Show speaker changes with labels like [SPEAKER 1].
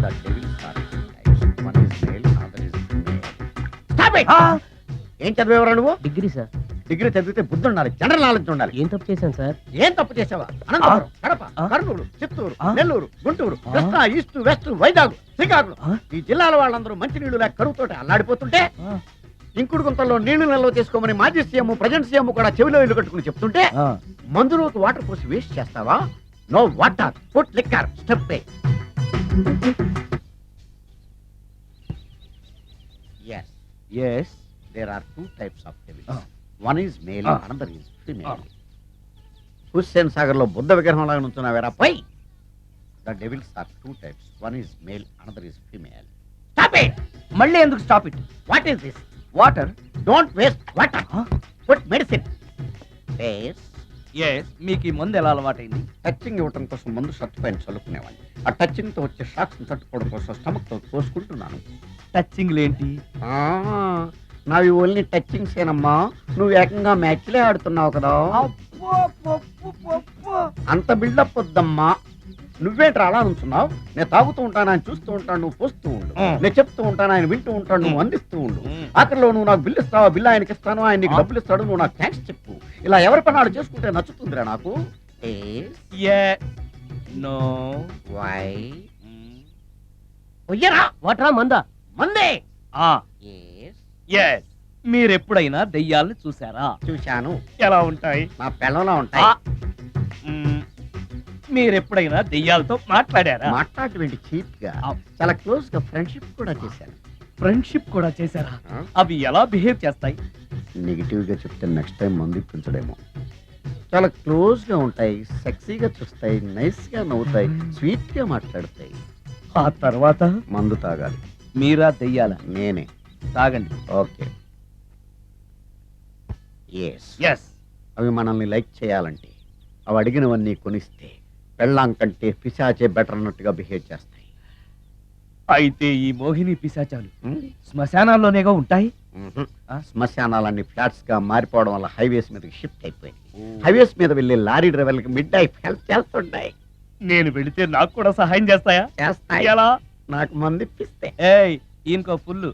[SPEAKER 1] The devils are two types. One is male, other is female. Stop it! ఏం చదివేవరా నువ్వు?
[SPEAKER 2] Degree sir.
[SPEAKER 1] Degree చదివితే బుద్ధి ఉండాలి, general knowledge ఉండాలి.
[SPEAKER 2] ఏం తప్పు చేశాను సార్?
[SPEAKER 1] ఏం తప్పు చేసావా? అనంతపురం, కడప, కర్నూలు, చిత్తూరు, నెల్లూరు, గుంటూరు, కృష్ణా, ఈస్ట్, వెస్ట్, వైజాగ్, శ్రీకాకుళం ఈ జిల్లాల వాళ్ళందరూ మంచినీళ్లు లేక కరువుతోటి అల్లాడిపోతుంటే ఇంకుడు గుంతల్లో నీళ్లు నిల్వ చేసుకోమని మాజీ సీఎం ప్రజెంట్ సీఎం కూడా చెవిలో ఇల్లు కట్టుకుని చెప్తుంటే మందులోకి వాటర్ పోసి వేస్ట్ చేస్తావా? No water, put liquor, step. Yes, there are two types of devils. One is male, another is female. Hussain Sagar లో బుద్ధ విగ్రహం లాగా నుంచున్నావేరా పై. The devils are two types. One is male, another is female. Stop it!
[SPEAKER 2] మళ్ళీ ఎందుకు stop it?
[SPEAKER 1] What is this?
[SPEAKER 2] Water.
[SPEAKER 1] Don't waste water. Put medicine. Yes.
[SPEAKER 2] మీకు ఈ మందు ఎలా అలవాటైంది?
[SPEAKER 1] టచింగ్ ఇవ్వటం కోసం ముందు షర్ట్ పైన చల్లుకునేవాడిని. ఆ టచింగ్ తో వచ్చే షాక్స్ తట్టుకోవడం కోసం స్టమక్ తో కోసుకుంటున్నాను.
[SPEAKER 2] టచింగ్ ఏంటి?
[SPEAKER 1] నావి ఓన్లీ టచింగ్స్ ఏనమ్మా. నువ్వు ఏకంగా మ్యాచ్లే ఆడుతున్నావు కదా. అంత బిల్డప్ వద్దమ్మా. నువ్వేంట్రా అలా నుంచున్నావు? నేను తాగుతూ ఉంటాను, ఆయన చూస్తూ ఉంటాను, నువ్వు పోస్తూ ఉండు. నేను చెప్తూ ఉంటాను, ఆయన వింటూ ఉంటాడు, నువ్వు అందిస్తూ ఉండు. ఆఖరిలో నువ్వు నాకు బిల్లు ఇస్తావా, బిల్లు ఆయనకి ఇస్తాను, ఆయన నీకు డబ్బులు ఇస్తాడు, నువ్వు నాకు థ్యాంక్స్ చెప్పు. ఇలా ఎవరి పని ఆడు చేసుకుంటే నచ్చుతుందిరా నాకు.
[SPEAKER 2] వాటరా మందా?
[SPEAKER 1] మందే.
[SPEAKER 2] మీరెప్పుడైనా దెయ్యాల్ని చూసారా?
[SPEAKER 1] చూశాను.
[SPEAKER 2] ఎలా ఉంటాయి?
[SPEAKER 1] నా పిల్లలా ఉంటాయి.
[SPEAKER 2] మీరెప్పుడైనా దెయ్యాలతో మాట్లాడారా?
[SPEAKER 1] మాట్లాడేటువంటి చీప్ గా చాలా క్లోజ్ గా ఫ్రెండ్షిప్ కూడా చేశాను.
[SPEAKER 2] ఫ్రెండ్షిప్ కూడా చేశారా? అవి ఎలా బిహేవ్ చేస్తాయి?
[SPEAKER 1] నెగిటివ్ గా చెప్తే నెక్స్ట్ టైం మందు ఇప్పించడేమో. చాలా క్లోజ్ గా ఉంటాయి, సెక్సీగా చూస్తాయి, నైస్ గా నవ్వుతాయి, స్వీట్ గా మాట్లాడతాయి.
[SPEAKER 2] ఆ తర్వాత
[SPEAKER 1] మందు తాగాలి.
[SPEAKER 2] మీరా దెయ్యాల?
[SPEAKER 1] నేనే.
[SPEAKER 2] తాగండి.
[SPEAKER 1] ఓకే. అవి మనల్ని లైక్ చేయాలంటే అవి అడిగినవన్నీ కొనిస్తే పెళ్ళాం కంటే పిశాచే బెటర్ అన్నట్టుగా బిహేవ్ చేస్తాయి.
[SPEAKER 2] అయితే ఈ మోహిని పిశాచాలు శ్మశానాల్లోనేగా ఉంటాయి?
[SPEAKER 1] శ్మశానాలన్నీ ఫ్లాట్స్ గా మారిపోవడం వల్ల హైవేస్ మీదకి షిఫ్ట్ అయిపోయింది. హైవేస్ మీద వెళ్ళే లారీ డ్రైవర్లకి మిడ్ నైట్ హెల్ప్ చేస్తుంటాయి.
[SPEAKER 2] నేను వెళితే నాకు కూడా సహాయం చేస్తాయా?
[SPEAKER 1] చేస్తాయి.
[SPEAKER 2] ఎలా?
[SPEAKER 1] నాకు మంది ఇప్పిస్తే.
[SPEAKER 2] ఈయనకో ఫుల్.